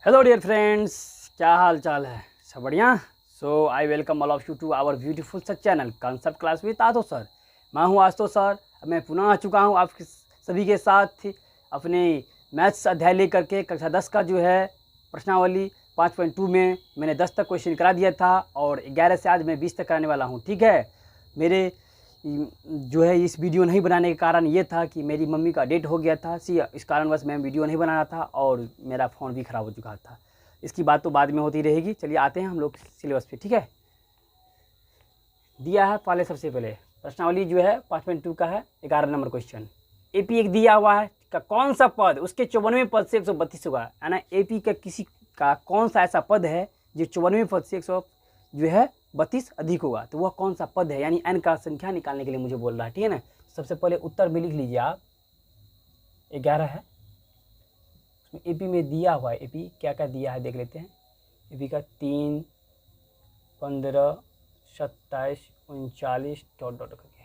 Hello dear friends, क्या हाल चाल है? सब बढ़िया। So I welcome all of you to our beautiful such channel concept class with Ashutosh sir. मैं हूँ आशुतोष सर। मैं पुनः आ चुका हूँ आपके सभी के साथ अपने मैथ्स अध्याय लेकर के। कक्षा 10 का जो है प्रश्नावली 5.2 में मैंने 10 तक क्वेश्चन करा दिया था और 11 से आज मैं 20 तक कराने वाला हूँ। ठीक है, मेरे जो है इस वीडियो नहीं बनाने का कारण ये था कि मेरी मम्मी का डेट हो गया था। इस कारणवश मैं वीडियो नहीं बना रहा था और मेरा फ़ोन भी ख़राब हो चुका था। इसकी बात तो बाद में होती रहेगी। चलिए आते हैं हम लोग सिलेबस पे। ठीक है, दिया है पहले सबसे पहले प्रश्नावली जो है 5.2 का है 11 नंबर क्वेश्चन। एपी एक दिया हुआ है का कौन सा पद उसके 54वें पद से 132 होगा, है ना। एपी का किसी का कौन सा ऐसा पद है जो 54वें पद से 132 अधिक होगा, तो वह कौन सा पद है, यानी n का संख्या निकालने के लिए मुझे बोल रहा है। ठीक है ना। सबसे पहले उत्तर में लिख लीजिए आप 11 है। उसमें एपी में दिया हुआ है, एपी क्या क्या दिया है देख लेते हैं। एपी का 3, 15, 27, 39 डॉट डॉट करके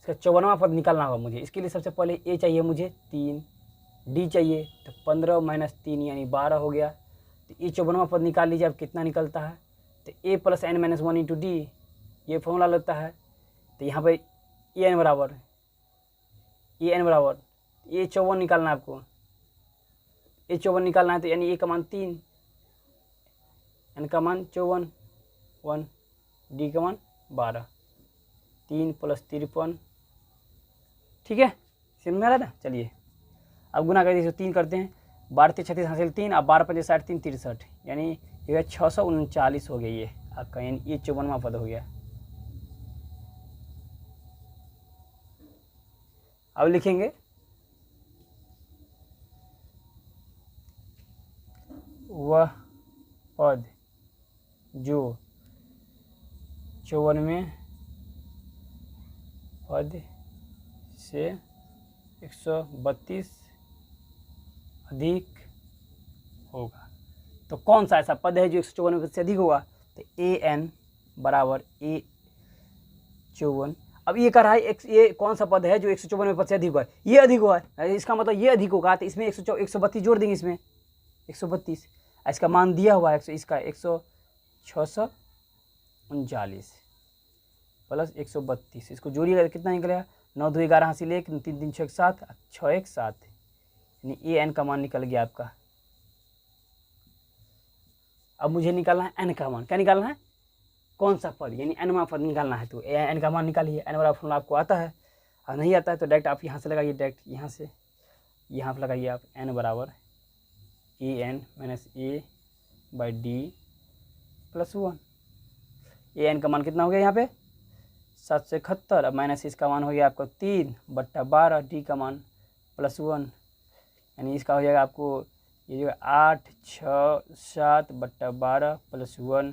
इसका 54वां पद निकालना होगा मुझे। इसके लिए सबसे पहले ए चाहिए मुझे 3, डी चाहिए तो 15 माइनस 3 यानी 12 हो गया। तो ये 54वां पद निकाल लीजिए। अब कितना निकलता है तो A plus N minus 1 into D, ये फॉर्मूला लगता है। तो यहाँ पर ए एन बराबर ये 54 निकालना है आपको। ए 54 निकालना है तो यानी ए का मान 3, एन का मान 54, 1, डी का मान 12, 3 प्लस 53। ठीक है, समझ में आ रहा है ना। चलिए अब गुना कर दीजिए। 3 करते हैं, 12 3 36 हासिल 3, अब 12 5 60 3 63, यानी ये 639 हो गया। ये आपका यानी ये 54वां पद हो गया। अब लिखेंगे वह पद जो 54वें पद से 132 अधिक होगा। तो कौन सा ऐसा पद है जो 154 पद से अधिक होगा, तो ए एन बराबर ए 54। अब ये कह रहा है ये कौन सा पद है जो 154 पद से अधिक हुआ है, ये अधिक हुआ है, इसका मतलब ये अधिक होगा। तो इसमें 132 जोड़ देंगे, इसमें 132। इसका मान दिया हुआ है इसका 639 प्लस 132, इसको जोड़िएगा कितना निकलेगा 9 2 11 हासिल 1, 3 3 6 7, 6 1 7, यानी ए एन का मान निकल गया आपका। अब मुझे निकालना है एन का मान। क्या निकालना है, कौन सा पद, यानी एनवां पद निकालना है। तो एन का मान निकालिए। एन वाला फॉर्मूला आपको आता है, और नहीं आता है तो डायरेक्ट आप यहाँ से लगाइए, डायरेक्ट यहाँ से यहाँ पर लगाइए आप। एन बराबर A N minus A by D plus 1। A N का मान कितना हो गया यहाँ पे 771। अब माइनस इसका मान हो गया आपको 3/12, डी का मान प्लस 1, यानी इसका हो जाएगा आपको ये जो 8 6 7/12 प्लस 1,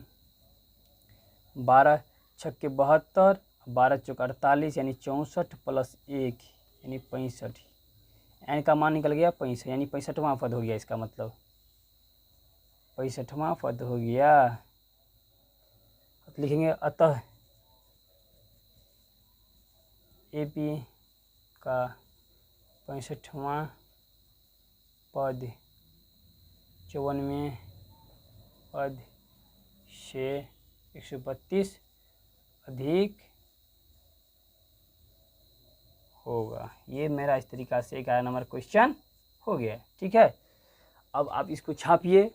12 छक्के 72, 12 चौक 48, यानी 64 प्लस 1 यानी 65। एन का मान निकल गया 65, यानी 65वां पद हो गया। इसका मतलब 65वां पद हो गया। तो लिखेंगे अतः एपी का 65वां पद 54वें पद से 132 अधिक होगा। ये मेरा इस तरीक़ा से 11 नंबर क्वेश्चन हो गया। ठीक है, अब आप इसको छापिए।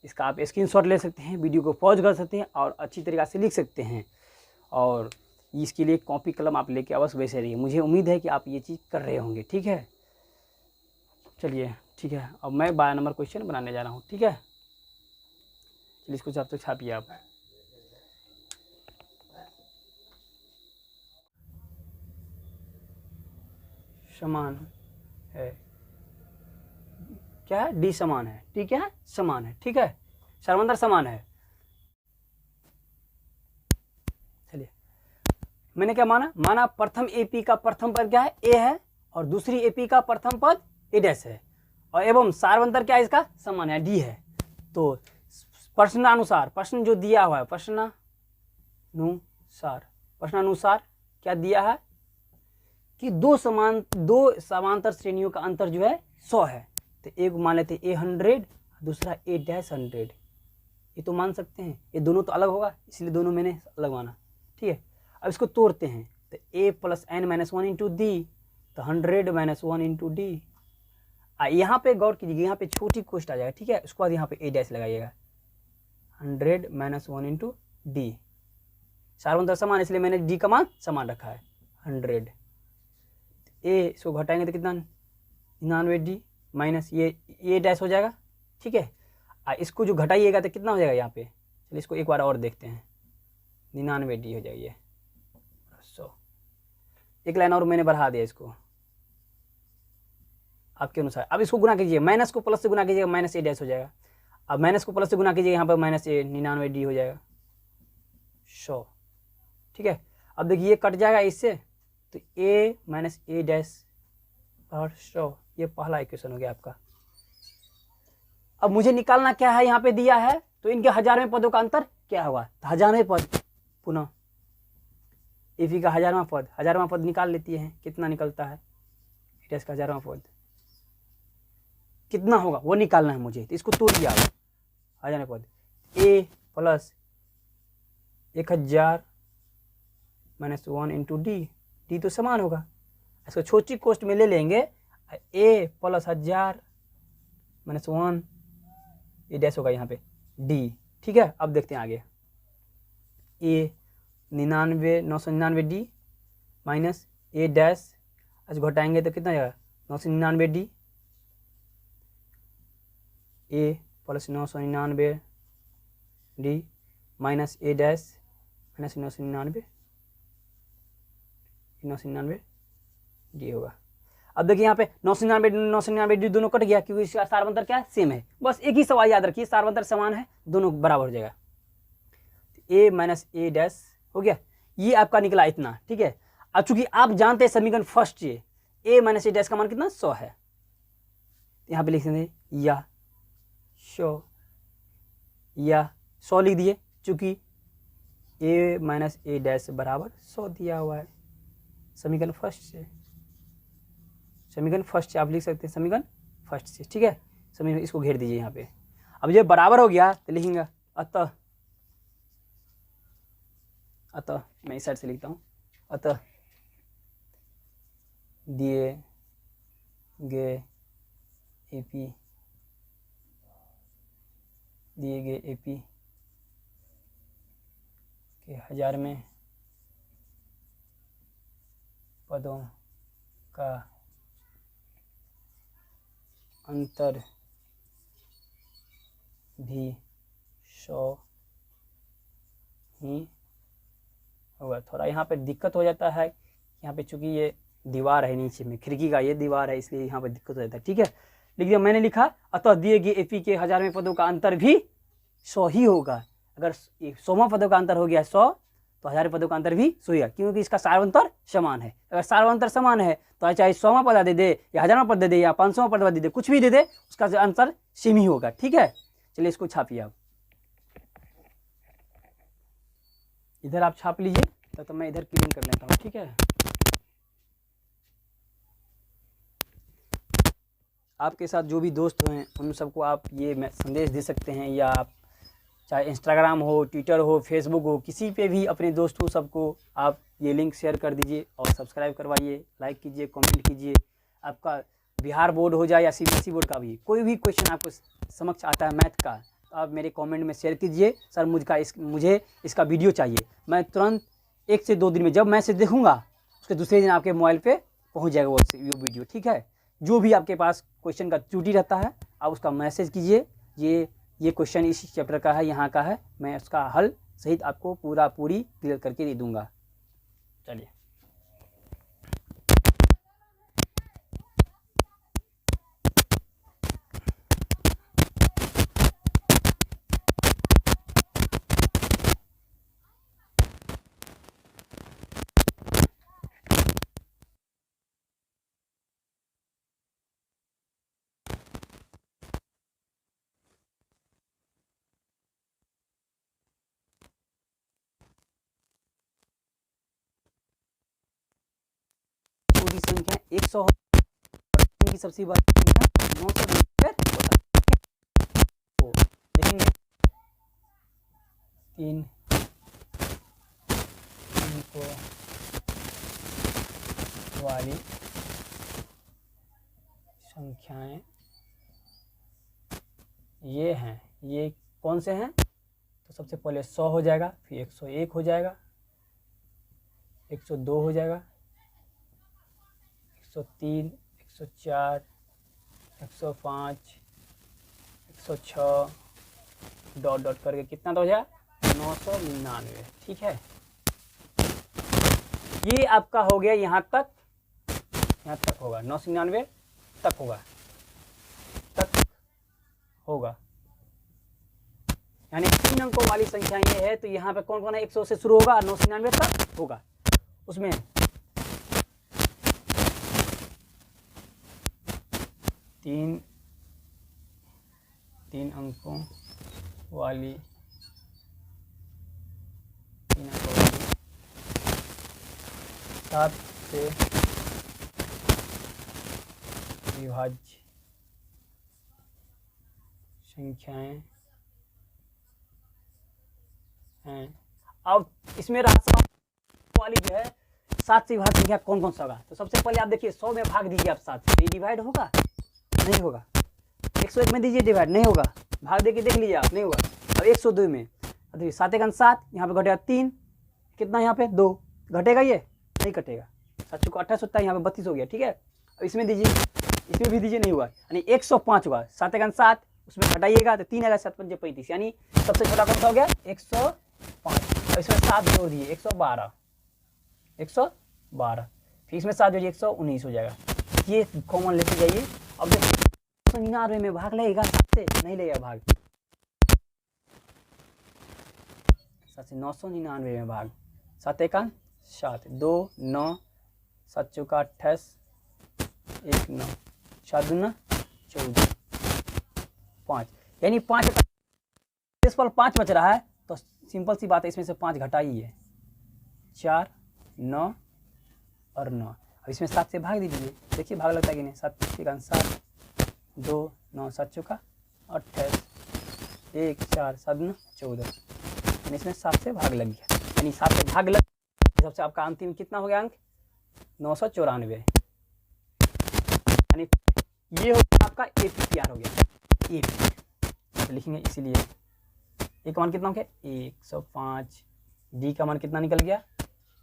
इसका आप स्क्रीनशॉट ले सकते हैं, वीडियो को पॉज कर सकते हैं और अच्छी तरीक़ा से लिख सकते हैं। और इसके लिए कॉपी कलम आप लेके अवश्य वैसे रहिए। मुझे उम्मीद है कि आप ये चीज़ कर रहे होंगे। ठीक है, चलिए ठीक है। अब मैं 12 नंबर क्वेश्चन बनाने जा रहा हूँ। ठीक है, चलिए इसको जब तक छापिए आप। समान है, क्या है, डी समान है। ठीक है, समान है। ठीक है, सर्वंतर समान है। चलिए मैंने क्या माना प्रथम एपी का प्रथम पद क्या है, ए है, और दूसरी एपी का प्रथम पद ए डैश है, और एवं सार्वंतर क्या है इसका समान है, डी है। तो प्रश्नानुसार, प्रश्न जो दिया हुआ है प्रश्नानुसार क्या दिया है कि दो समांतर श्रेणियों का अंतर जो है 100 है। तो एक मान लेते A100 दूसरा ए डैश 100, ये तो मान सकते हैं, ये दोनों तो अलग होगा इसलिए दोनों मैंने अलग माना, ठीक है। अब इसको तोड़ते हैं तो a plus n minus 1 into D, तो 100 माइनस 1 इंटू डी। यहाँ पे गौर कीजिएगा, यहाँ पे छोटी कोष्ट आ जाएगा, ठीक है। उसके बाद यहाँ पे ए डैश लगाइएगा, 100 माइनस 1 इंटू डी, सार्वंतर समान इसलिए मैंने डी का मान समान रखा है 100। ए इसको घटाएंगे तो कितना 99d माइनस ये डैश हो जाएगा, ठीक है। इसको जो घटाइएगा तो कितना हो जाएगा यहाँ पे, चलिए इसको एक बार और देखते हैं, 99d हो जाएगी 100। एक लाइन और मैंने बढ़ा दिया इसको आपके अनुसार। अब इसको गुना कीजिए, माइनस को प्लस से गुना कीजिएगा, माइनस ए डैश हो जाएगा। अब माइनस को प्लस से गुना कीजिएगा, यहाँ पर माइनस ए 99d हो जाएगा 100, ठीक है। अब देखिए ये कट जाएगा इससे, तो a माइनस ए डैश और 100, ये पहला इक्वेशन हो गया आपका। अब मुझे निकालना क्या है, यहाँ पे दिया है तो इनके 1000वें पदों का अंतर क्या होगा, तो 1000वें पद पुनः एफी का 1000वां पद निकाल लेती है, कितना निकलता है डैश का 1000वां पद कितना होगा वो निकालना है मुझे, तो इसको तोड़ दिया 1000वें पद a plus 1000 minus 1 into D तो समान होगा, इसको छोटी कोष्ट में ले लेंगे, a प्लस 1000 माइनस 1 ये डैश होगा यहाँ पे डी, ठीक है। अब देखते हैं आगे, a 999d minus A dash, इसको घटाएंगे तो कितना जाएगा 999d, a plus 999d minus A dash minus 999d होगा। अब देखिए यहाँ पे 999d दोनों कट गया क्योंकि इसका सार्वंतर क्या है, सेम है। बस एक ही सवाल याद रखिए, सार्वंतर समान है, दोनों बराबर हो जाएगा, a माइनस ए डैश हो गया, ये आपका निकला इतना, ठीक है। अब चूंकि आप जानते हैं समीकरण फर्स्ट ये a माइनस ए डैश का मान कितना 100 है, यहाँ पे लिख देंगे या 100 लिख दिए, चूंकि a माइनस ए डैश बराबर 100 दिया हुआ है समीकरण फर्स्ट से आप लिख सकते हैं समीकरण फर्स्ट से, ठीक है। समीकरण इसको घेर दीजिए यहाँ पे। अब ये बराबर हो गया तो लिखेंगे अतः मैं इस साइड से लिखता हूँ, अतः दिए गए एपी के 1000वें पदों का अंतर भी 100 ही होगा। थोड़ा यहाँ पे दिक्कत हो जाता है, यहाँ पे चूंकि ये दीवार है नीचे में, खिड़की का ये दीवार है, इसलिए यहाँ पे दिक्कत हो जाता है, ठीक है। लिख दिया, मैंने लिखा अतः दिए गए एपी के 1000वें पदों का अंतर भी 100 ही होगा। अगर 100वां पदों का अंतर हो गया 100 तो 1000 पदों का अंतर भी 100 ही है, क्योंकि इसका सार्वंतर समान है। अगर सार्वंतर समान है तो चाहे 100वां पद दे दे या 1000वां पद दे दे या 500वां पद दे दे, कुछ भी दे दे, उसका अंतर सेम ही होगा, ठीक है। चलिए इसको छापिए आप, इधर आप छाप लीजिए तो मैं इधर क्लीन कर लेता हूँ, ठीक है। आपके साथ जो भी दोस्त हैं उन सबको आप ये संदेश दे सकते हैं, या आप चाहे इंस्टाग्राम हो, ट्विटर हो, फेसबुक हो, किसी पे भी अपने दोस्तों सबको आप ये लिंक शेयर कर दीजिए और सब्सक्राइब करवाइए, लाइक कीजिए, कमेंट कीजिए। आपका बिहार बोर्ड हो जाए या सीबीएसई बोर्ड का भी कोई भी क्वेश्चन आपको समक्ष आता है मैथ का, तो आप मेरे कमेंट में शेयर कीजिए, सर मुझे इसका वीडियो चाहिए। मैं तुरंत 1 से 2 दिन में जब मैसेज देखूँगा उसके दूसरे दिन आपके मोबाइल पर पहुँच जाएगा वो वीडियो, ठीक है। जो भी आपके पास क्वेश्चन का त्रुटि रहता है आप उसका मैसेज कीजिए, ये क्वेश्चन इस चैप्टर का है, यहाँ का है, मैं उसका हल सहित आपको पूरी क्लियर करके दे दूँगा। चलिए पूरी संख्या 100 की सबसे बड़ी संख्या 900 3 अंकों वाली संख्याएं ये हैं, ये कौन से हैं? तो सबसे पहले 100 हो जाएगा, फिर 101 हो जाएगा, 102 हो जाएगा, 103, 104, 105, 106 डॉट डॉट करके कितना तो हो जाएगा 999। ठीक है, ये आपका हो गया यहाँ तक होगा 999 तक होगा यानी 3 अंकों वाली संख्या ये है। तो यहाँ पे कौन कौन है? 100 से शुरू होगा और 999 तक होगा। उसमें तीन अंकों वाली 7 से विभाज्य संख्याएं हैं। अब इसमें राशियों वाली जो है 7 से विभाज्य संख्या कौन कौन सा होगा? तो सबसे पहले आप देखिए 100 में भाग दीजिए आप 7 से, ये डिवाइड होगा? नहीं होगा। 101 में दीजिए डिवाइड, नहीं होगा। भाग देके देख लीजिए आप, नहीं होगा। अब 102 में देखिए 7 × 7, यहाँ पे घटेगा 3, कितना यहाँ पे 2, घटेगा ये? नहीं घटेगा। 7 को 28 होता है, यहाँ पे 32 हो गया। ठीक है, अब इसमें दीजिए, इसमें भी दीजिए, नहीं हुआ। यानी 105 होगा। 7 × 7 उसमें घटाइएगा तो 3 आएगा, 7 × 5 = 35, यानी सबसे छोटा कौन सा हो गया? 105। और इसमें 7 जोड़ दिए 112, फिर इसमें 7 जोड़िए 119 हो जाएगा। ये कॉमन लेते जाइए। अब देखिए 999 में भाग लगेगा 7 से? नहीं लगेगा भाग। 7 से 999 में भाग, 7 × 7, 2, 9, 7 चौका 28, 1 9, 7 दूना 14, 5, यानी 5 इस पर 5 बच रहा है। तो सिंपल सी बात है, इसमें से 5 घटाइए, 4, 9 और 9। अब इसमें 7 से भाग दीजिए, देखिए भाग लगता है कि नहीं? 7 × 7, 2, 9, 7 चौका 28, 1, 4, 7 दूना 14, यानी इसमें 7 से भाग लग गया। यानी 7 से भाग लग, सबसे आपका अंतिम कितना हो गया अंक? 994। यानी ये हो गया आपका एपी तैयार हो गया। एपी तो लिखेंगे, इसीलिए ए का मान कितना हो गया? 105। डी का मान कितना निकल गया?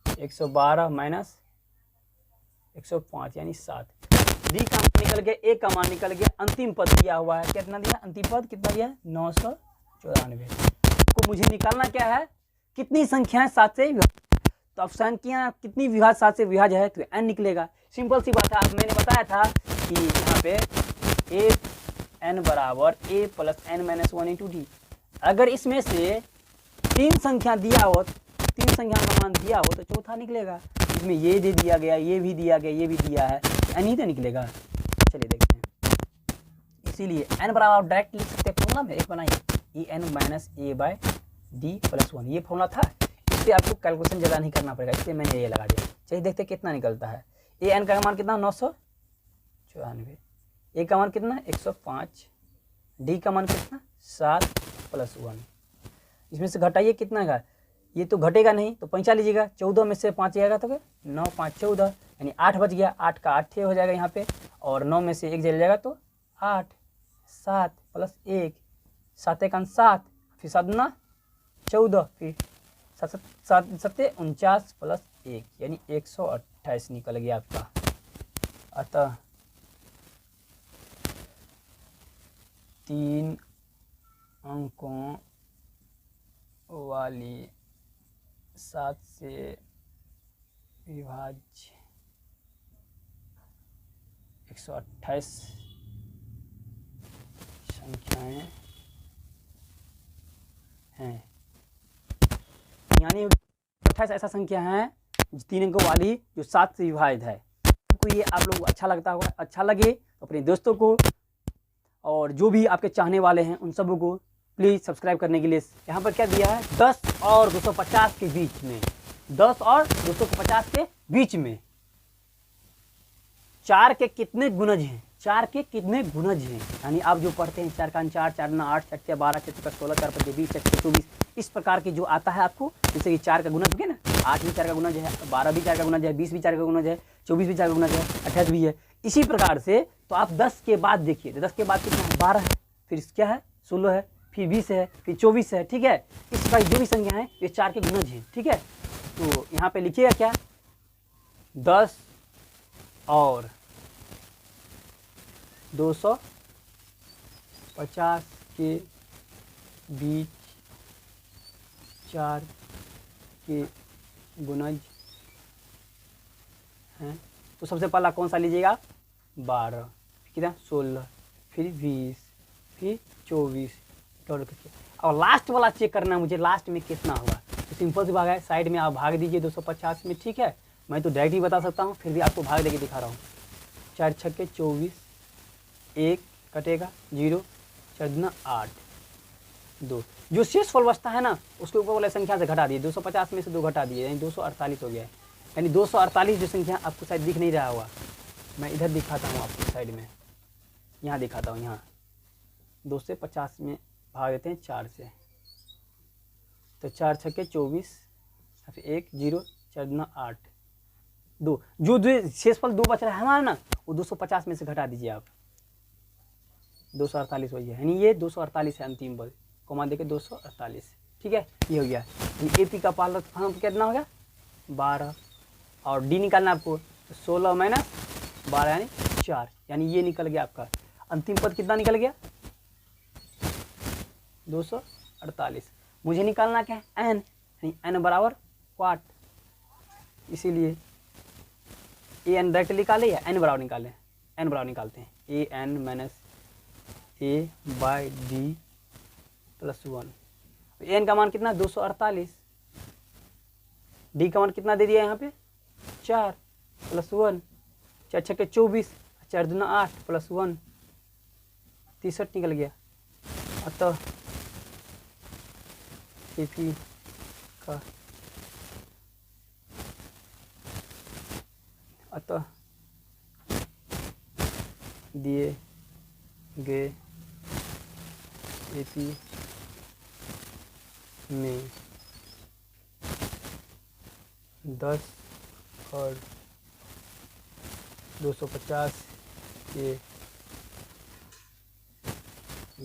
112 माइनस 105 यानी 7। डी का मान निकल गया, ए का मान निकल गया। अंतिम पद दिया हुआ है, कितना दिया? अंतिम पद कितना दिया? 994। को मुझे निकालना क्या है? कितनी संख्याएं 7 से? तो अब संख्या कितनी विभाज्य 7 से विभाज्य है? तो n निकलेगा। सिंपल सी बात है। आप मैंने बताया था कि यहाँ पे n बराबर a + n - 1 × d। अगर इसमें से 3 संख्या दिया हो, 3 संख्या का मान दिया हो, तो चौथा निकलेगा। इसमें ये दे दिया गया, ये भी दिया गया, ये भी दिया है, n ही तो निकलेगा। चलिए देखते हैं। इसीलिए n बराबर डायरेक्ट लिख सकते हैं, फॉर्मूला में एक बनाइए, en - a/d + 1। ये फॉर्मूला था, इससे आपको कैलकुलेशन ज़्यादा नहीं करना पड़ेगा, इसलिए मैंने ये लगा दिया। चलिए देखते हैं कितना निकलता है। an का मान कितना? 994। ए का मान कितना? 105। डी का मान कितना? 7 + 1। इसमें से घटाइए, कितना का? ये तो घटेगा नहीं, तो 5 लीजिएगा। 14 में से 5 जाएगा तो 9 × 5 = 14, यानी 8 बच गया। 8 का 8 हो जाएगा यहाँ पे, और 9 में से 1 चले जाएगा तो 8। 7 + 1, 7 × 7, फिर 7 दूना 14, फिर 7 × 7 = 49 + 1, यानी 128 निकल गया आपका। अतः 3 अंकों वाली 7 से विभाज्य 128 संख्याएं हैं। यानी 28 ऐसा संख्या है 3 अंकों वाली जो 7 से विभाजित है। आपको ये आप लोग अच्छा लगता होगा। अच्छा लगे तो अपने दोस्तों को और जो भी आपके चाहने वाले हैं उन सबों को प्लीज़ सब्सक्राइब करने के लिए। यहाँ पर क्या दिया है? 10 और 250 के बीच में, 10 और 250 के बीच में 4 के कितने गुणज हैं? 4 के कितने गुणज हैं, यानी आप जो पढ़ते हैं 4 का 4, 4 ना 8, 4 12, 4 का 16, 4 5 20, 4 24, इस प्रकार के जो आता है आपको, जैसे कि 4 का गुणज हो गया ना, 8 भी 4 का गुणज है, 12 भी 4 का गुणज है, 20 भी 4 का गुणज है, 24 भी 4 का गुणज है, 28 भी है। इसी प्रकार से तो आप 10 के बाद देखिए, 10 के बाद कितना है, 12 है, फिर क्या है 16 है, फिर 20 है, फिर 24 है, ठीक है। इस प्रकार जो भी संख्या है ये 4 के गुणज हैं, ठीक है। तो यहाँ पे लिखिएगा क्या, 10 और 250 के बीच 4 के गुणज हैं। तो सबसे पहला कौन सा लीजिएगा, 12, कितना 16, फिर 20, फिर 24 करके, और लास्ट वाला चेक करना मुझे, लास्ट में कितना होगा। तो सिंपल सी भाग है, साइड में आप भाग दीजिए 250 में, ठीक है। मैं तो डायरेक्ट ही बता सकता हूँ, फिर भी आपको भाग देके दिखा रहा हूँ। 4 छक्के 24, 1 कटेगा 0, 4 दूना 8, 2, जो शेष फल बचता है ना उसके ऊपर वाले संख्या से घटा दिए, 250 में से 2 घटा दिए, यानी 248 हो गया है। यानी 248 जो संख्या आपको शायद दिख नहीं रहा होगा, मैं इधर दिखाता हूँ आपको साइड में, यहाँ दिखाता हूँ, यहाँ 250 में भाग देते हैं 4 से, तो 4 छक्के 24, फिर 1 0, 4 दूना 8, 2, जो शेषफल 2 बच रहा है हमारा ना, वो 250 में से घटा दीजिए आप, 248 हो गया, यानी ये 248 है अंतिम पद, कॉमा देके 248, ठीक है, ये हो गया। एपी का पाल कितना हो गया 12, और डी निकालना आपको, तो 16 माइनस 12 यानी 4, यानी ये निकल गया आपका अंतिम पद, कितना निकल गया 248। मुझे निकालना क्या है एन, यानी एन बराबर वाट, इसीलिए ए एन डायरेक्ट निकाले या एन बराबर निकाले, एन बराबर निकालते हैं, A N minus A by D plus 1। N का मान कितना 248, डी का मान कितना दे दिया यहाँ पे 4 प्लस 1, 4 छक्के 24, 4 दूना 8 प्लस 1 63 निकल गया। अतः एपी का अतः दिए गए एपी में 10 और 250 के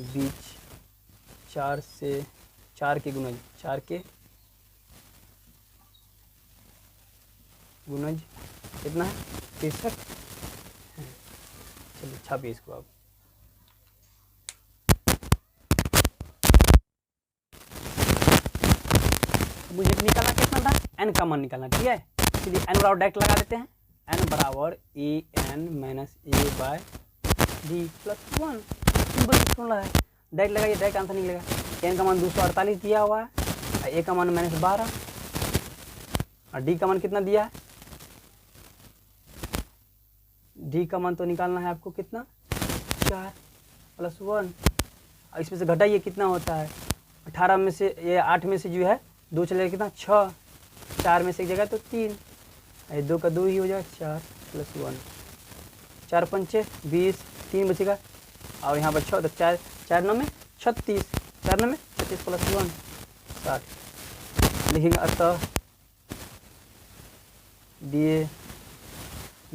बीच 4 के गुणज, 4 के गुणज कितना है 63। चलिए छापिए इसको आप। मुझे निकालना कितना था, एन का मान निकालना, ठीक है। इसलिए एन बराबर डायरेक्ट लगा देते हैं, एन बराबर A N minus A by D plus 1, simple formula है, डायरेक्ट लगाइए, डायरेक्ट आंसर निकलेगा। एन का मान 248 दिया हुआ है, ए का मान -12, और डी का मान कितना दिया है, डी का मान तो निकालना है आपको कितना 4 प्लस 1, और इसमें से घटाइए कितना होता है, 18 में से ये 8 में से जो है 2 चलेगा कितना 6, 4 में से एक जगह तो 3, 2 का 2 ही हो जाएगा, 4 प्लस 1, 4 पंचे 20, 3 बचेगा, और यहाँ पर 6, तो 4 9 में 36, 4 9 में 36 प्लस 1 60 लिखेंगे। अतः दिए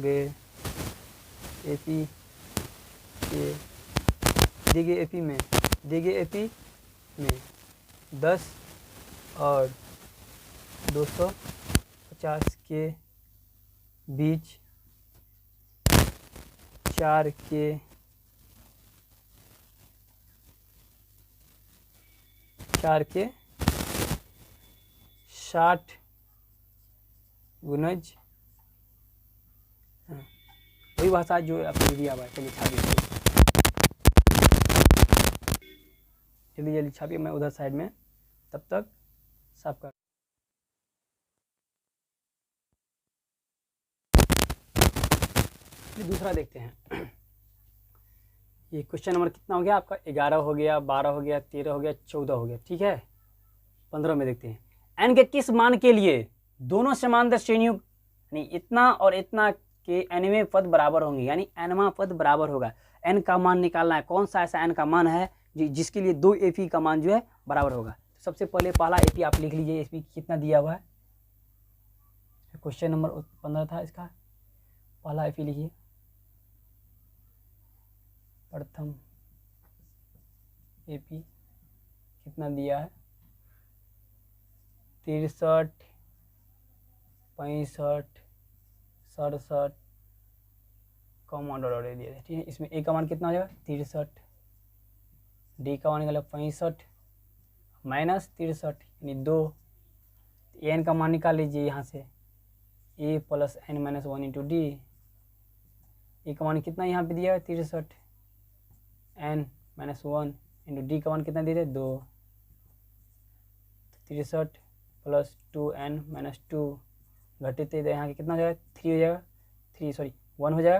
गए एपी के दिए गए एपी में 10 और 250 के बीच 4 के चार के 60 गुणज, वही भाषा जो आपने दिया हुआ है। चलिए छापिए, जल्दी जल्दी छापिए, मैं उधर साइड में तब तक साफ कर। दूसरा देखते हैं, ये क्वेश्चन नंबर कितना हो गया आपका, 11 हो गया, 12 हो गया, 13 हो गया, 14 हो गया, ठीक है। 15 में देखते हैं, एन के किस मान के लिए दोनों समांतर श्रेणियों यानी इतना और इतना के nवें पद बराबर होंगे, यानी nवां पद बराबर होगा। n का मान निकालना है, कौन सा ऐसा n का मान है जिसके लिए 2 AP का मान जो है बराबर होगा। तो सबसे पहले पहला AP आप लिख लीजिए, इसमें कितना दिया हुआ है, क्वेश्चन नंबर 15 था इसका। पहला AP लिखिए, प्रथम AP कितना दिया है, 63, 65, 67 कॉमा डॉट दे दिया, ठीक है। इसमें A का मान कितना हो जाएगा 63, D का मान निकाला 65 माइनस 63 यानी 2, n का मान निकाल लीजिए यहाँ से, A plus n minus 1 into D. A का मान कितना यहाँ पे दिया है 63, n माइनस 1 इंटू डी का मान कितना दे रहे 2, 63 प्लस 2n माइनस 2 घटित यहाँ के कितना हो जाएगा 3 हो जाएगा, 1 हो जाएगा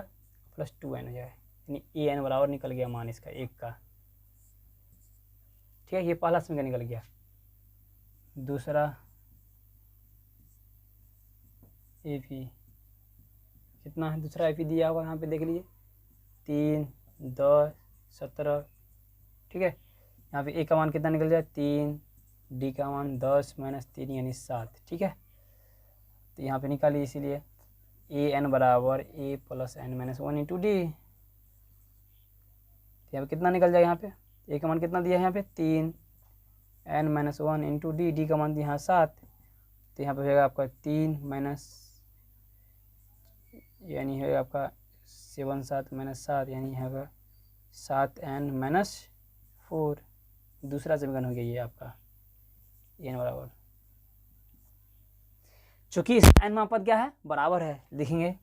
प्लस 2n हो जाएगा, यानी an बराबर निकल गया मान इसका 1 का, ठीक है। ये पहला समीकरण निकल गया। दूसरा AP कितना है, दूसरा AP दिया हुआ यहाँ पे देख लीजिए 3, 10, 17, ठीक है। यहाँ पे A का मान कितना निकल जाए 3, D का मान 10 माइनस 3 यानी 7, ठीक है। तो यहाँ पे निकालिए, इसीलिए an बराबर A plus n minus 1 into D. यहाँ पे कितना निकल जाएगा, यहाँ पे A का मान कितना दिया है यहाँ पे 3, n minus 1 into D, D का मान दिया यहाँ 7, तो यहाँ पे हो जाएगा आपका 3 माइनस यानी है आपका 7 7 माइनस 7 यानी है 7n माइनस 4। दूसरा समीकरण हो गया ये आपका n बराबर, चूंकि इस n पद क्या है बराबर है, लिखेंगे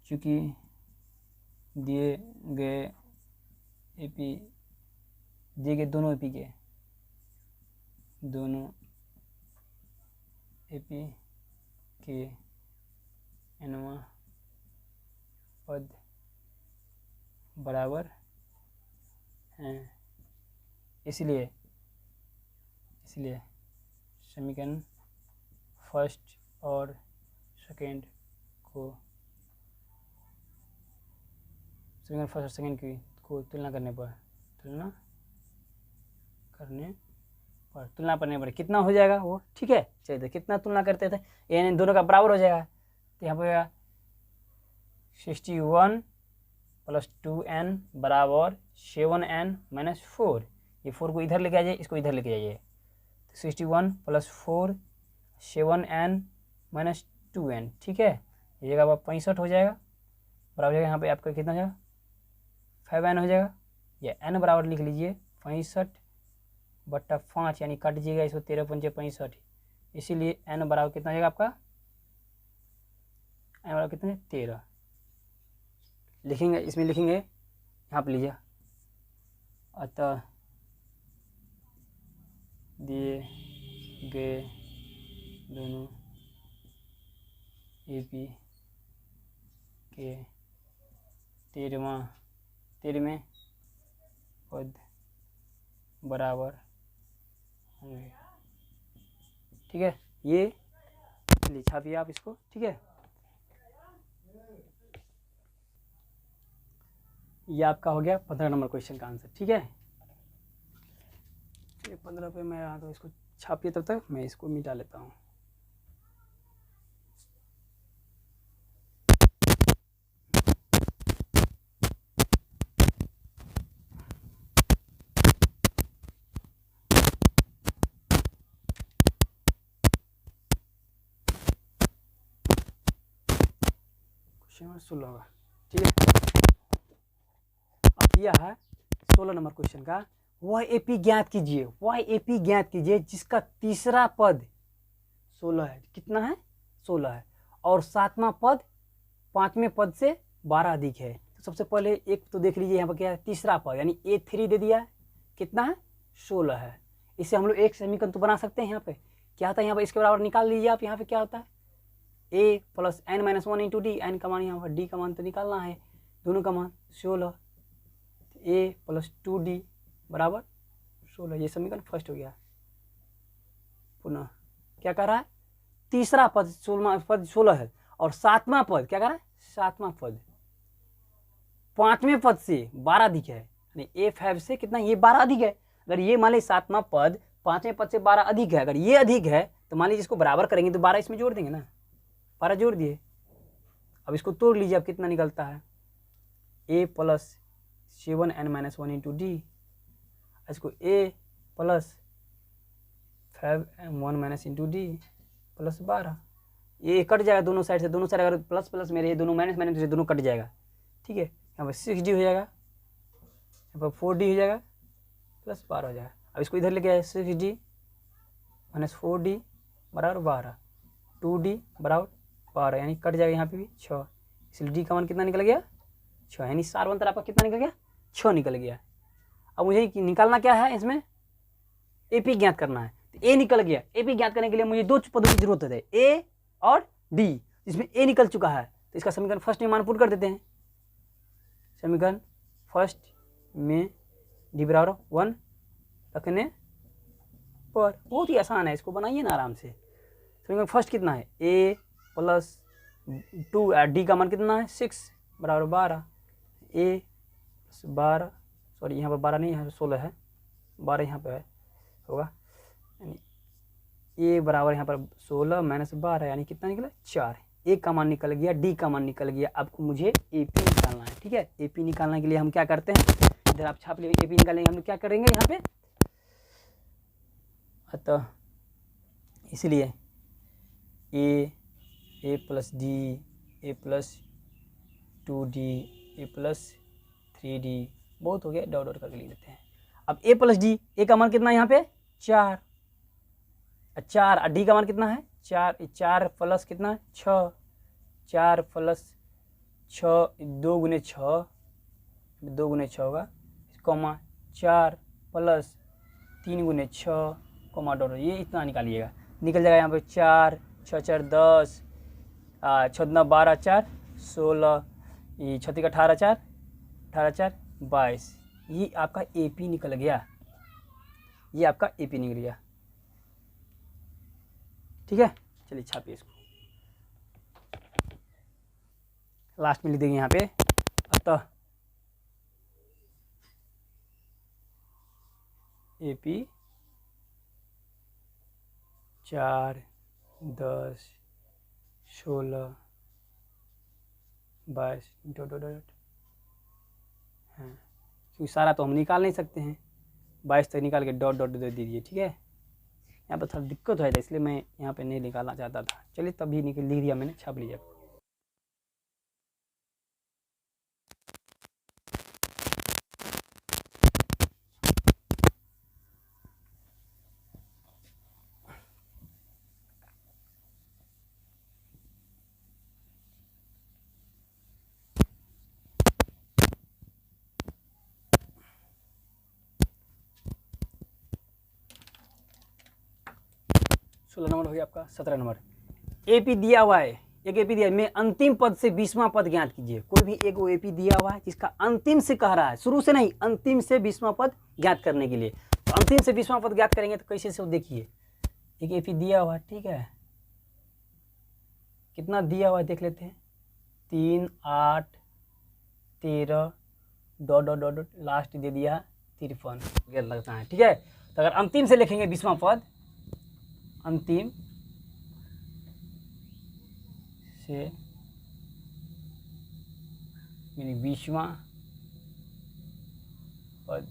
चूंकि दिए गए AP, दिए गए दोनों AP के nवां पद बराबर हैं, इसलिए समीकरण फर्स्ट और सेकंड को तुलना करने पर कितना हो जाएगा वो, ठीक है। चलिए कितना तुलना करते थे, इन दोनों का बराबर हो जाएगा, तो यहाँ पर 61 प्लस 2n बराबर 7n माइनस 4। ये 4 को इधर लेके आइए, इसको इधर लेके जाइए, तो 61 प्लस 4 7n माइनस 2n, ठीक है। ये जगह आप 65 हो जाएगा, बराबर यहाँ पे आपका कितना हो जाएगा 5n हो जाएगा। ये n बराबर लिख लीजिए 65/5 यानी काट दीजिएगा इसको, 13 पंचे 65, इसीलिए n बराबर कितना हो जाएगा आपका, n बराबर कितना है 13 लिखेंगे, इसमें लिखेंगे यहाँ पे लीजिए, अतः दिए गए दोनों AP के 13वें पद बराबर होंगे, ठीक है। ये छापिए आप इसको, ठीक है। ये आपका हो गया 15 नंबर क्वेश्चन का आंसर, ठीक है। ये 15 पे मैं आ, तो इसको छापिए, तब तक मैं इसको मिटा लेता हूँ। क्वेश्चन नंबर 16 होगा, ठीक है। अब दिया है 16 नंबर क्वेश्चन का, वह AP ज्ञात कीजिए जिसका तीसरा पद 16 है, कितना है 16 है, और सातवां पद 5वें पद से 12 अधिक है। तो सबसे पहले एक तो देख लीजिए यहाँ पर क्या है, तीसरा पद यानी A3 दे दिया है, कितना है 16 है। इससे हम लोग एक समीकरण तो बना सकते हैं। यहाँ पे क्या होता है, यहाँ पर इसके बराबर निकाल लीजिए आप, यहाँ पे क्या होता है A plus n minus 1 into D, n का मान यहाँ पर D का मान तो निकालना है, दोनों का मान 16, A प्लस 2D बराबर 16। ये समीकरण फर्स्ट हो गया। पुनः क्या कर रहा है, तीसरा पद 16 है और सातवां पद क्या कर रहा है, सातवां पद पांचवें पद से 12 अधिक है, यानी A5 से कितना, ये 12 अधिक है। अगर ये मान लीजिए सातवां पद पांचवें पद से 12 अधिक है, अगर ये अधिक है तो मान लीजिए इसको बराबर करेंगे तो 12 इसमें जोड़ देंगे ना, 12 जोड़ दिए। अब इसको तोड़ लीजिए, अब कितना निकलता है, A plus 7n-1 into D, इसको A plus 5m1 minus into D plus 12, ये कट जाएगा दोनों साइड से, दोनों साइड अगर प्लस प्लस मेरे ये दोनों माइनस माइनस दोनों कट जाएगा, ठीक है। यहाँ पर 6d हो जाएगा, यहाँ पर 4d हो जाएगा प्लस 12 हो जाएगा। अब इसको इधर लेके आए, 6d माइनस 4d बराबर 12, 2d बराबर 12, यानी कट जाएगा यहाँ पे भी 6, इसलिए d का मान कितना निकल गया, 6, यानी सार अंतर आपका कितना निकल गया, 6 निकल गया। अब मुझे निकालना क्या है, इसमें AP ज्ञात करना है, तो A निकल गया। AP ज्ञात करने के लिए मुझे दो पदों की जरूरत है, A और D, जिसमें A निकल चुका है, तो इसका समीकरण फर्स्ट में मान पुट कर देते हैं। समीकरण फर्स्ट में D बराबर 1 रखने पर, बहुत ही आसान है, इसको बनाइए ना आराम से। समीकरण फर्स्ट कितना है, A प्लस 2, D का मान कितना है 6 बराबर 12, A प्लस 12, सॉरी यहाँ पर 12 नहीं है, 16 है, 12 यहाँ पर है होगा, यानी A बराबर यहाँ पर 16 माइनस 12, यानी कितना निकला 4। A का मान निकल गया, D का मान निकल गया। अब मुझे AP निकालना है, ठीक है। AP निकालने के लिए हम क्या करते हैं, इधर आप छाप लीजिए, AP निकालने के हम लोग क्या करेंगे यहाँ पे, अतः इसलिए A plus D, A plus 2D, A plus 3D, बहुत हो गया, डॉट डॉट करके लिख देते हैं। अब A प्लस D, A का मान कितना है यहाँ पे 4, 4 और D का मान कितना है 4, 4 प्लस कितना है 6, 4 प्लस 6, 2 गुने 6, 2 गुने 6 होगा, कॉमा 4 प्लस 3 गुने 6 कॉमा डॉट, ये इतना निकालिएगा, निकल जाएगा यहाँ पे 4, 6 4 10, 6 दूना 12, 4 16, ये 6 का 18, 4 18 4 22, ये आपका AP निकल गया, ये आपका AP निकल गया, ठीक है। चलिए छापिए इसको, लास्ट में लिख देंगे यहाँ पे, अतः AP 4 10 16 22 डॉट डॉट डॉट, हाँ क्योंकि सारा तो हम निकाल नहीं सकते हैं, 22 तक निकाल के डॉट डॉट दे दीजिए, ठीक है। यहाँ पर थोड़ा दिक्कत हो जाता है, इसलिए मैं यहाँ पे नहीं निकालना चाहता था। चलिए तभी लिख दिया मैंने, छाप लीजिए। सोलह नंबर हो गया आपका, 17 नंबर AP दिया हुआ है, एक AP दिया है, मैं अंतिम पद से 20वां पद ज्ञात कीजिए। कोई भी एक वो AP दिया हुआ है जिसका अंतिम से कह रहा है, शुरू से नहीं, अंतिम से 20वां पद ज्ञात करने के लिए। तो अंतिम से 20वां पद ज्ञात करेंगे तो कैसे से, देखिए एक AP दिया हुआ है, ठीक है, कितना दिया हुआ है देख लेते हैं, 3 8 13 डॉट डॉट डॉट लास्ट दे दिया 53 लगता है, ठीक है। तो अगर अंतिम से लिखेंगे 20वां पद, अंतिम से यानी 20वां पद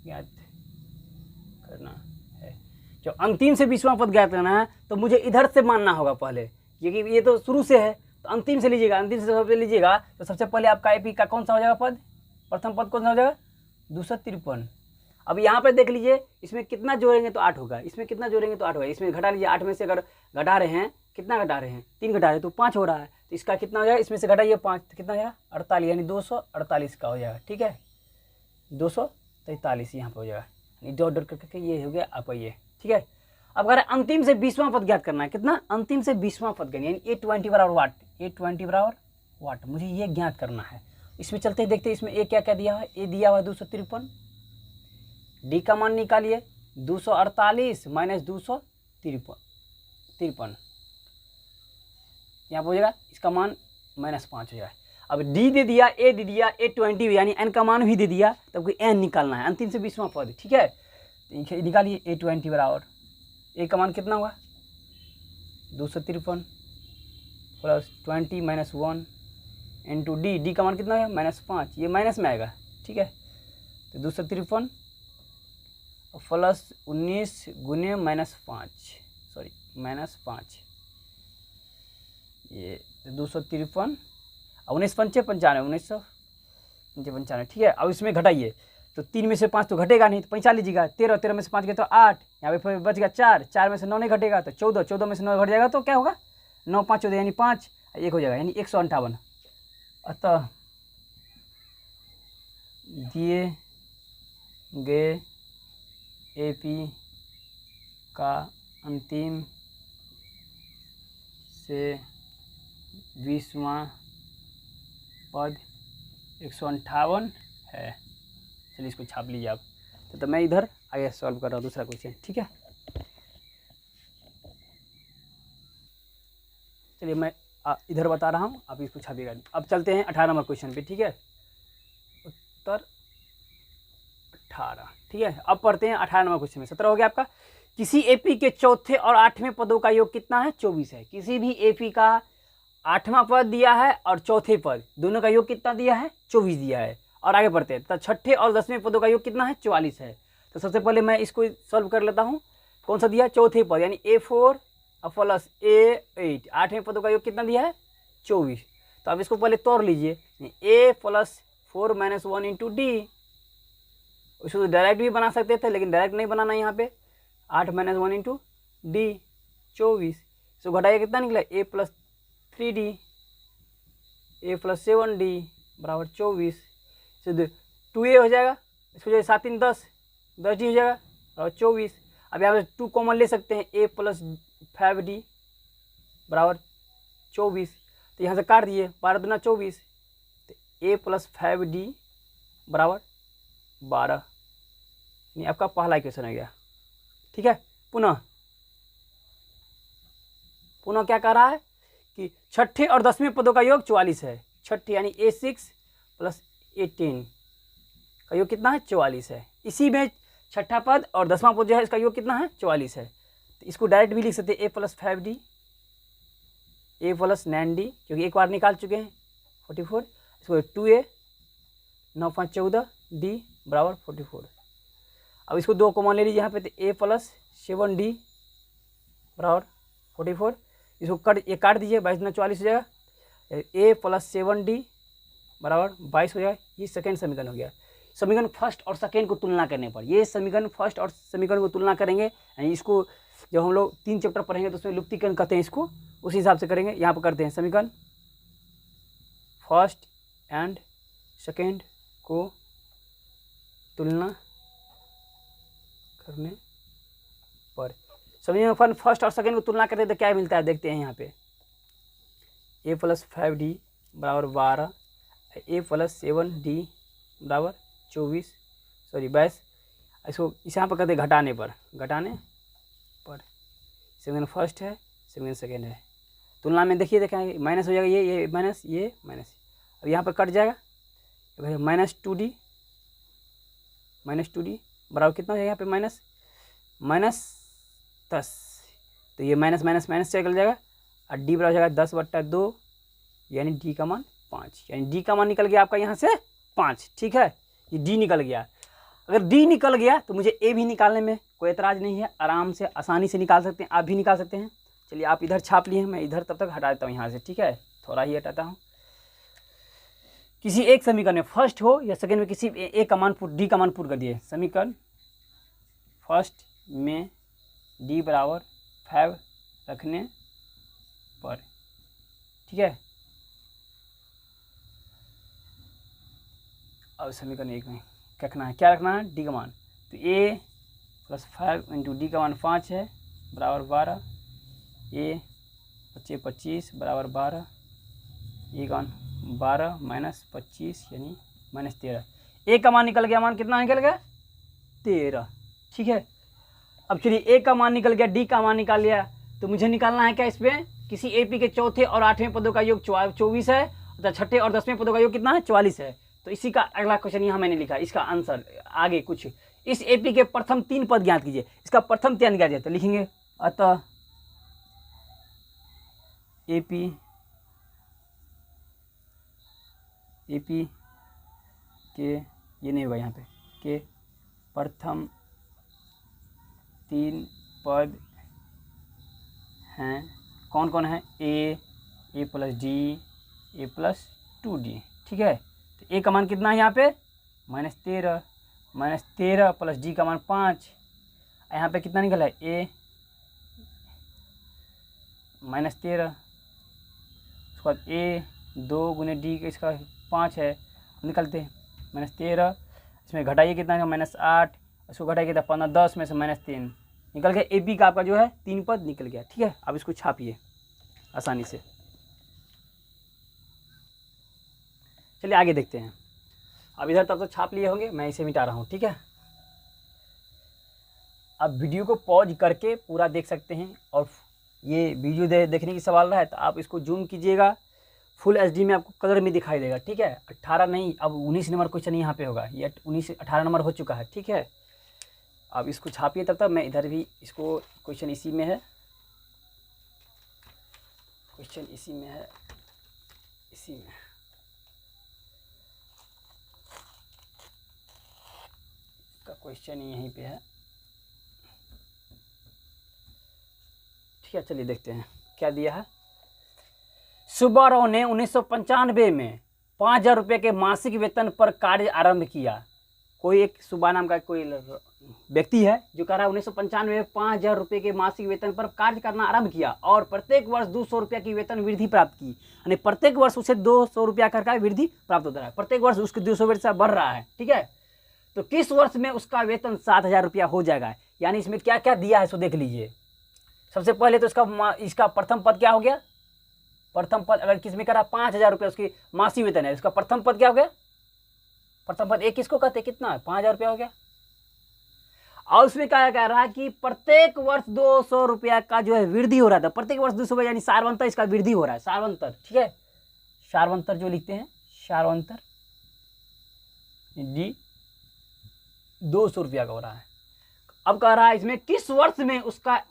ज्ञात करना है। जो अंतिम से 20वां पद ज्ञात करना है तो मुझे इधर से मानना होगा पहले, क्योंकि ये तो शुरू से है, तो अंतिम से लीजिएगा, अंतिम से सबसे लीजिएगा तो सबसे पहले आपका AP का कौन सा हो जाएगा पद, प्रथम पद कौन सा हो जाएगा 253। अब यहाँ पे देख लीजिए, इसमें कितना जोड़ेंगे तो 8 होगा, इसमें कितना जोड़ेंगे तो 8 होगा, इसमें घटा लीजिए, 8 में से अगर घटा रहे हैं, कितना घटा रहे हैं 3 घटा रहे हैं तो 5 हो रहा है, तो इसका कितना हो जाएगा, इसमें से घटाइए 5 तो कितना हो जाएगा 48, यानी 248 का हो जाएगा, ठीक है, 243 यहाँ पर हो जाएगा, डॉट डॉट करके ये हो गया आपका ये, ठीक है। अब अगर अंतिम से 20वां पद ज्ञात करना है, कितना अंतिम से 20वां पद ज्ञात, यानी A20 बराबर वाट, A20 बराबर वाट, मुझे ये ज्ञात करना है। इसमें चलते ही देखते हैं इसमें A क्या क्या दिया है, A दिया हुआ है 253, D का मान निकालिए 248 माइनस 253, 53 यहाँ पर हो जाएगा, इसका मान -5 हो जाएगा। अब डी दे दिया, ए दे दिया, ए 20 यानी एन का मान भी दे दिया, तब कोई एन निकालना है, अंतिम से 20वां पद, ठीक है। तो निकालिए ए 20 बराबर ए का मान कितना हुआ 253 प्लस 20 - 1 इंटू डी का मान कितना है -5, ये माइनस में आएगा, ठीक है। तो 253 प्लस 19 गुने -5 -5 ये 253 और 19 पंचे 95 1995, ठीक है। अब इसमें घटाइए तो 3 में से 5 तो घटेगा नहीं, तो 45 लीजिएगा, 13 में से 5 गए तो 8, यहाँ पे बच गया 4 में से 9 नहीं घटेगा तो 14 में से 9 घट जाएगा तो क्या होगा 9 5 14 यानी 5 1 हो जाएगा यानी 158। अतः दिए गए एपी का अंतिम से 20वां पद 158 है। चलिए इसको छाप लीजिए आप। तो मैं इधर आगे सॉल्व कर रहा हूँ दूसरा क्वेश्चन, ठीक है। चलिए मैं इधर बता रहा हूँ, आप इसको छापिएगा। अब चलते हैं 18 नंबर क्वेश्चन पे, ठीक है। उत्तर 18, ठीक है। अब पढ़ते हैं 18 नंबर क्वेश्चन में। 17 हो गया आपका। किसी एपी के चौथे और 8वें पदों का योग कितना है 24 है। किसी भी एपी का 8वां पद दिया है और चौथे पद दोनों का योग कितना दिया है 24 दिया है। और आगे बढ़ते हैं तो छठे और 10वें पदों का योग कितना है 44 है। तो सबसे पहले मैं इसको सॉल्व कर लेता हूँ। कौन सा दिया चौथे पद यानी A4 प्लस A8, 8वें पदों का योग कितना दिया है 24। तो अब इसको पहले तोड़ लीजिए, A प्लस 4 - 1 इंटू डी। उसको तो डायरेक्ट भी बना सकते थे लेकिन डायरेक्ट नहीं बनाना यहाँ पे। 8 - 1 इंटू डी 24। इसको घटाइए कितना निकला A plus 3D A plus 7D बराबर 24। 2A हो जाएगा, इसको जो 7 3 10 10D हो जाएगा बराबर 24। अब यहाँ पे 2 कॉमन ले सकते हैं, A प्लस 5D बराबर 24। तो यहाँ से काट दिए 12 दूना 24, तो A प्लस 5D बराबर 12। ये आपका पहला इक्वेशन हो गया, ठीक है। पुनः क्या कह रहा है कि छठे और 10वें पदों का योग 44 है। छठे यानी A6 प्लस A10 का योग कितना है 44 है। इसी में छठा पद और 10वां पद जो है इसका योग कितना है 44 है। तो इसको डायरेक्ट भी लिख सकते हैं A plus 5D A plus 9D, क्योंकि एक बार निकाल चुके हैं 44। इसको 2A 9 5 14 D बराबर 44। अब इसको 2 कॉमन ले लीजिए यहाँ पे, तो A प्लस 7D बराबर 44। इसको काट दीजिए, 22 दूना 44 हो जाएगा। A प्लस 7D बराबर 22 हो जाएगा। ये सेकेंड समीकरण हो गया। समीकरण फर्स्ट और सेकेंड को तुलना करने पर, ये समीकरण फर्स्ट और समीकरण को तुलना करेंगे। यानी इसको जब हम लोग 3 चैप्टर पढ़ेंगे तो उसमें लुप्तीकरण कहते हैं, इसको उस हिसाब से करेंगे। यहाँ पर करते हैं समीकरण फर्स्ट एंड सेकेंड को तुलना करने पर। समीकरण फर्स्ट और सेकेंड को तुलना करते हैं तो क्या मिलता है देखते हैं। यहाँ पे A प्लस 5D बराबर 12, A प्लस 7D बराबर 22। इसको इस यहाँ पर कहते हैं घटाने पर। समीकरण फर्स्ट है, समीकरण सेकेंड है। तुलना में देखिए देखेंगे माइनस हो जाएगा, ये माइनस ये माइनस। अब यहाँ पर कट जाएगा -2D बराबर कितना हो जाएगा यहाँ पे -10। तो ये माइनस चल जाएगा और D बराबर हो जाएगा 10/2 यानी D का मान 5। यानी D का मान निकल गया आपका यहाँ से 5, ठीक है। ये D निकल गया। अगर D निकल गया तो मुझे A भी निकालने में कोई एतराज़ नहीं है, आराम से आसानी से निकाल सकते हैं, आप भी निकाल सकते हैं। चलिए आप इधर छाप लिए, मैं इधर तब तक हटा देता हूँ यहाँ से, ठीक है। थोड़ा ही हटाता हूँ। किसी एक समीकरण में फर्स्ट हो या सेकेंड में किसी A का मान पुट D का मान पुट कर दिए। समीकरण फर्स्ट में D बराबर 5 रखने पर, ठीक है। अब समीकरण 1 में क्या रखना है D का मान। तो A प्लस 5 इंटू D का मान 5 है बराबर 12। A 25 बराबर 12, ये का मान 12 माइनस 25 यानी -13। A का मान निकल गया, मान कितना निकल गया 13, ठीक है। अब चलिए A का मान निकल गया, D का मान निकाल लिया, तो मुझे निकालना है क्या इसमें, किसी एपी के चौथे और 8वें पदों का योग 24 है, तो छठे और 10वें पदों का योग कितना है, 44 है। तो इसी का अगला क्वेश्चन यहाँ मैंने लिखा, इसका आंसर आगे कुछ, इस एपी के प्रथम 3 पद ज्ञात कीजिए। इसका प्रथम 3 ज्ञात है तो लिखेंगे अतः एपी के, ये नहीं होगा यहाँ पे, के प्रथम 3 पद हैं, कौन कौन है, ए प्लस डी, ए प्लस 2d, ठीक है। तो ए का मान कितना है यहाँ पे, -13, -13 प्लस डी का मान 5, यहाँ पे कितना निकला है, ए -13, उसके बाद ए 2 गुने डी का इसका 5 है, निकलते हैं -13, इसमें घटाइए कितना है, -8, इसको घटाइए कितना 15, 10 में से -3 निकल गया, एपी का आपका जो है 3 पद निकल गया, ठीक है। अब इसको छापिए आसानी से। चलिए आगे देखते हैं। अब इधर तब तो छाप लिए होंगे, मैं इसे मिटा रहा हूँ, ठीक है। अब वीडियो को पॉज करके पूरा देख सकते हैं, और ये वीडियो देखने की सवाल रहा है तो आप इसको जूम कीजिएगा, फुल एचडी में आपको कलर में दिखाई देगा, ठीक है। 18 नहीं, अब 19 नंबर क्वेश्चन यहाँ पे होगा, ये 18 नंबर हो चुका है, ठीक है। अब इसको छापिए, तब तक मैं इधर भी इसको, क्वेश्चन इसी में है, क्वेश्चन इसी में है, इसी में का क्वेश्चन यहीं पे है, ठीक है। चलिए देखते हैं क्या दिया है। सुब्बाराव ने 1995 में 5,000 रुपये के मासिक वेतन पर कार्य आरंभ किया। कोई एक सुब्बा नाम का कोई व्यक्ति है जो कह रहा है 1995 में 5,000 रुपये के मासिक वेतन पर कार्य करना आरंभ किया और प्रत्येक वर्ष 200 रुपया की वेतन वृद्धि प्राप्त की, यानी प्रत्येक वर्ष उसे 200 रुपया कर वृद्धि प्राप्त होता है, प्रत्येक वर्ष उसके 200 रुपया बढ़ रहा है, ठीक है। तो किस वर्ष में उसका वेतन 7,000 रुपया हो जाएगा, यानी इसमें क्या क्या दिया है सो देख लीजिए। सबसे पहले तो इसका प्रथम पद क्या हो गया, प्रथम पद अगर किसमें करा 5,000 रुपया उसकी मासिक वेतन है, उसका प्रथम पद क्या हो गया, प्रथम पद एक किसको कहते हैं, कितना 5,000 रुपया हो गया। और उसमें क्या कह रहा है कि प्रत्येक वर्ष 200 रुपया का जो है वृद्धि हो रहा था, प्रत्येक वर्ष 200 रुपया, यानी सार्वंतर इसका वृद्धि हो रहा है, सार्वंतर, ठीक है। सार्वंतर जो लिखते हैं, सार्वंतर जी 200 रुपया का हो रहा है। अब कह रहा है इसमें किस वर्ष में उसका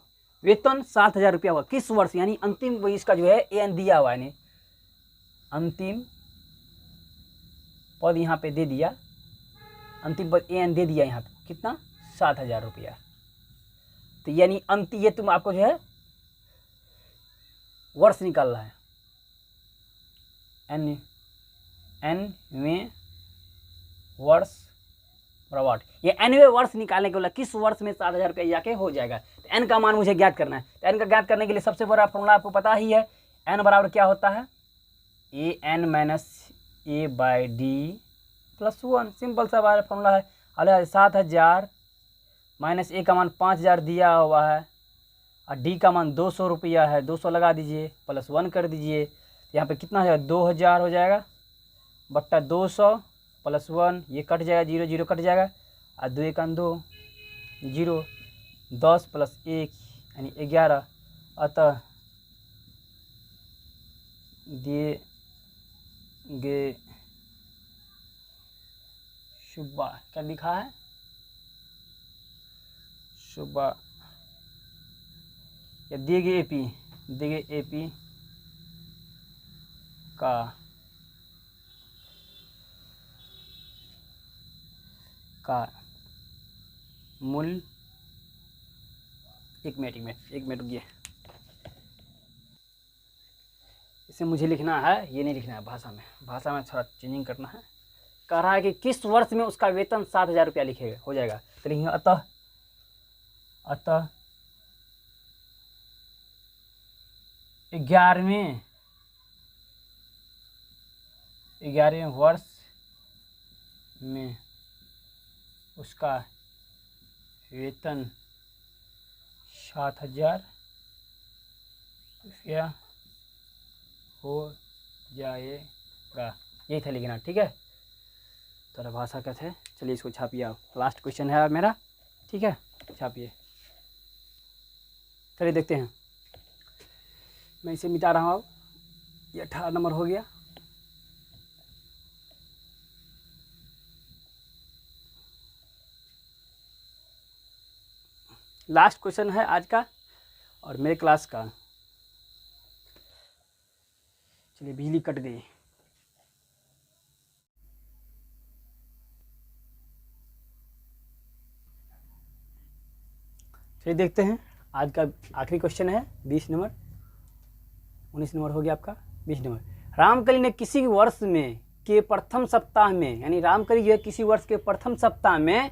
वेतन 7,000 रुपया हुआ, किस वर्ष, यानी अंतिम इसका जो है एन दिया हुआ है, अंतिम पद यहाँ पे दे दिया, अंतिम पद एन दे दिया यहाँ पे कितना 7,000 रुपया। तो यानी अंतिम ये तुम आपको जो है वर्ष निकालना है, एन में वर्ष बराबर, ये एनवे वर्ष निकालने के लिए किस वर्ष में 7,000 रुपया जाके हो जाएगा। तो एन का मान मुझे ज्ञात करना है, तो एन का ज्ञात करने के लिए सबसे बड़ा फॉर्मूला आपको पता ही है, एन बराबर क्या होता है, A N minus A by D plus 1, simple सा बार फॉर्मूला है। अरे 7,000 माइनस ए का मान 5,000 दिया हुआ है और डी का मान 200 रुपया है, 200 लगा दीजिए प्लस 1 कर दीजिए, यहाँ पे कितना हो जाएगा 2,000 हो जाएगा बट्टा 200 प्लस 1, ये कट जाएगा, 0 0 कट जाएगा और 2 1 2 0, 10 प्लस 1 यानी 11, अतः दिए सुब्बा, क्या लिखा है, सुब्बा, या दिए गए एपी का मूल, एक मिनट रुकिए, इसे मुझे लिखना है, ये नहीं लिखना है, भाषा में थोड़ा चेंजिंग करना है। कह रहा है कि किस वर्ष में उसका वेतन 7,000 रुपया लिखेगा हो जाएगा, तो लिखेंगे अतः 11वें वर्ष में उसका वेतन 7,000 रुपया हो जाएगा, यही था लिखना, ठीक है। तो भाषा का थे, चलिए इसको छापिए आप, लास्ट क्वेश्चन है मेरा, ठीक है, छापिए। चलिए देखते हैं। मैं इसे मिटा रहा हूँ। ये 18 नंबर हो गया। लास्ट क्वेश्चन है आज का और मेरे क्लास का। चलिए, बिजली कट गई। चलिए देखते हैं, आज का आखिरी क्वेश्चन है 20 नंबर। 19 नंबर हो गया आपका, 20 नंबर। रामकली ने किसी वर्ष में के प्रथम सप्ताह में, यानी रामकली जो है किसी वर्ष के प्रथम सप्ताह में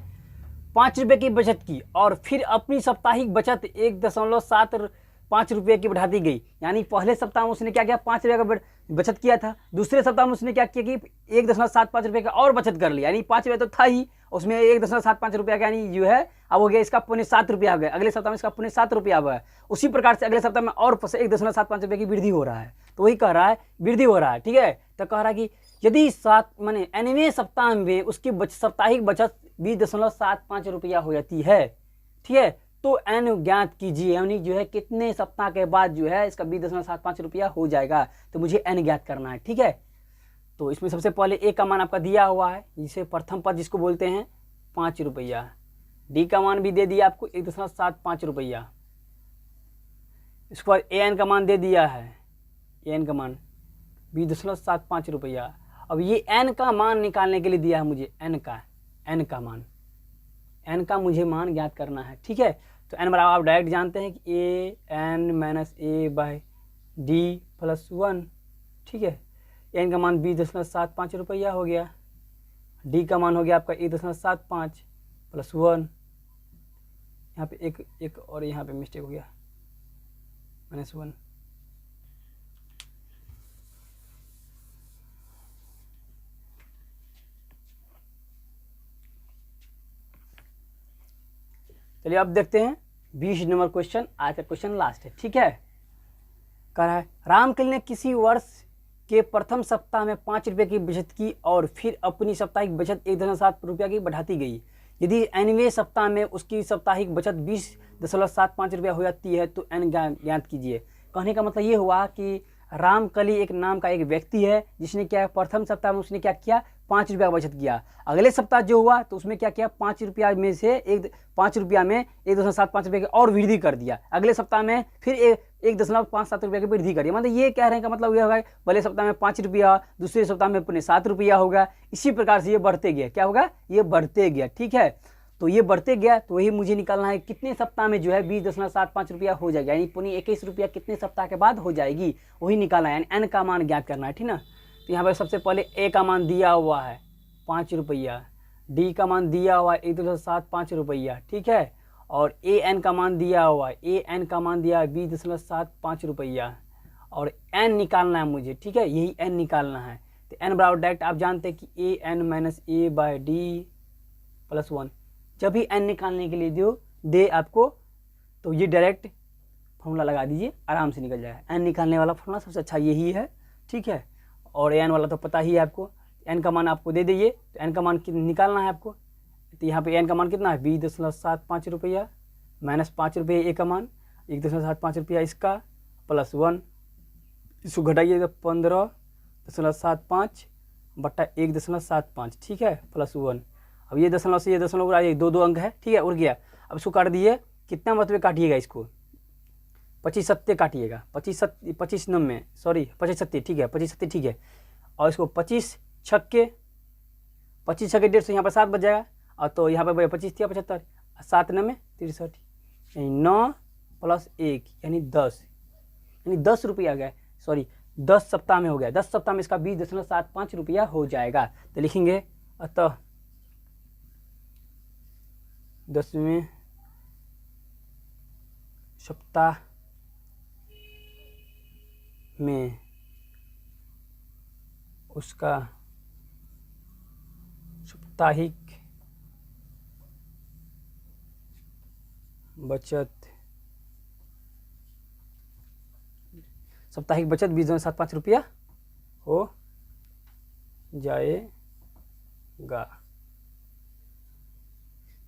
5 रुपये की बचत की और फिर अपनी साप्ताहिक बचत 1.75 रुपये की बढ़ा दी गई। यानी पहले सप्ताह में उसने क्या किया, 5 रुपये का बचत किया था। दूसरे सप्ताह में उसने क्या किया कि 1.75 रुपये का और बचत कर लिया। यानी 5 रुपये तो था ही, उसमें 1.75 रुपया का यानी जो है अब हो गया इसका 7.25 रुपया हो गया। अगले सप्ताह में इसका 7.25 रुपया हुआ है। उसी प्रकार से अगले सप्ताह में और 1.75 रुपये की वृद्धि हो रहा है। तो वही कह रहा है वृद्धि हो रहा है, ठीक है। तो कह रहा है कि यदि 9वें सप्ताह में उसकी साप्ताहिक बचत 20.75 रुपया हो जाती है, ठीक है, तो एन ज्ञात कीजिए। यानी जो है कितने सप्ताह के बाद जो है इसका 20.75 रुपया हो जाएगा। तो मुझे एन ज्ञात करना है, ठीक है। तो इसमें सबसे पहले ए का मान आपका दिया हुआ है, जिसे प्रथम पद जिसको बोलते हैं 5 रुपया। डी का मान भी दे दिया आपको 1.75 रुपया। इसके बाद ए एन का मान दे दिया है, ए एन का मान 20.75 रुपया। अब ये एन का मान निकालने के लिए दिया है मुझे, एन का मुझे मान ज्ञात करना है, ठीक है। तो एन बराबर आप डायरेक्ट जानते हैं कि ए N minus A by D plus 1, ठीक है। एन का मान 20.75 रुपया हो गया। डी का मान हो गया आपका 1.75 प्लस 1। यहाँ पे एक और यहाँ पे मिस्टेक हो गया, -1। चलिए अब देखते हैं 20 नंबर क्वेश्चन। आज का क्वेश्चन लास्ट है, ठीक है। कह रहा है रामकली ने किसी वर्ष के प्रथम सप्ताह में 5 रुपये की बचत की और फिर अपनी साप्ताहिक बचत 1.7 रुपया की बढ़ाती गई। यदि एनवें सप्ताह में उसकी साप्ताहिक बचत 20.75 रुपया हो जाती है तो एन ज्ञात कीजिए। कहने का मतलब ये हुआ कि रामकली एक नाम का एक व्यक्ति है जिसने क्या प्रथम सप्ताह में उसने क्या किया, 5 रुपया बचत किया। अगले सप्ताह जो हुआ तो उसमें क्या किया, 5 रुपया में से 5 रुपया में 1.75 रुपये की और वृद्धि कर दिया। अगले सप्ताह में फिर 1.57 रुपये की वृद्धि करिए। मतलब ये कह रहे हैं का मतलब ये होगा पहले सप्ताह में 5 रुपया, दूसरे सप्ताह में 7 रुपया होगा। इसी प्रकार से ये बढ़ते गया, क्या होगा, ये बढ़ते गया, ठीक है। तो ये बढ़ते गया तो वही मुझे निकालना है कितने सप्ताह में जो है 20.75 रुपया हो जाएगा। यानी 21 रुपया कितने सप्ताह के बाद हो जाएगी, वही निकालना है। यानी एन का मान ज्ञात करना है, ठीक ना। तो यहाँ पर सबसे पहले ए का मान दिया हुआ है 5 रुपया, डी का मान दिया हुआ है 1.75 रुपया, ठीक है। और ए एन का मान दिया हुआ है, ए एन का मान दिया है 20.75 रुपया और एन निकालना है मुझे, ठीक है, यही एन निकालना है। तो एन बराबर डायरेक्ट आप जानते हैं कि ए N minus A by D plus 1। जब भी एन निकालने के लिए दे आपको तो ये डायरेक्ट फॉर्मूला लगा दीजिए, आराम से निकल जाएगा। एन निकालने वाला फॉर्मूला सबसे अच्छा यही है, ठीक है। और एन वाला तो पता ही है आपको, एन का मान आपको दे दीजिए। तो एन का मान निकालना है आपको। तो यहाँ पे एन का मान कितना है 20.75 रुपया माइनस 5 रुपये ए का मान 1.75 रुपया इसका प्लस 1, इसको घटाइए तो 15.75 बट्टा 1.75, ठीक है, प्लस 1। अब ये दशमलव से ये दशमलव उड़ा, 2 अंक है, ठीक है, उड़ गया। अब इसको काट दिए, कितना मतलब काटिएगा इसको, 25 सत्ते काटिएगा, 25 9 सॉरी 25 सत्ते, ठीक है, 25 सत्ते, ठीक है। और इसको 25 छक्के 150 यहाँ पर 7 बच जाएगा। और तो यहाँ पर 25 थी 75, 7 9 63, यानी 9 + 1 यानी 10, यानी 10 रुपया आ गया, सॉरी 10 सप्ताह में हो गया। 10 सप्ताह में इसका 20.75 रुपया हो जाएगा। तो लिखेंगे अतः 10वें सप्ताह में उसका साप्ताहिक बचत 20.75 रुपया हो जाएगा।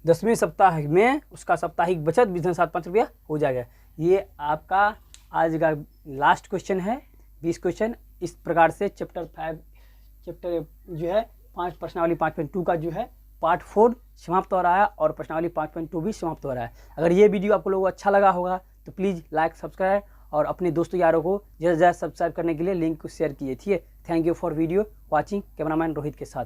10वें सप्ताह में उसका साप्ताहिक बचत 20.75 रुपया हो जाएगा। ये आपका आज का लास्ट क्वेश्चन है 20 क्वेश्चन। इस प्रकार से चैप्टर जो है 5 प्रश्नावली 5.2 का जो है पार्ट 4 समाप्त हो रहा है और प्रश्नावली 5.2 भी समाप्त हो रहा है। अगर ये वीडियो आपको लोगों को अच्छा लगा होगा तो प्लीज़ लाइक सब्सक्राइब और अपने दोस्तों यारों को ज़्यादा से ज़्यादा सब्सक्राइब करने के लिए लिंक को शेयर कीजिए। ठीक है, thank you for video watching. Cameraman Rohit के साथ।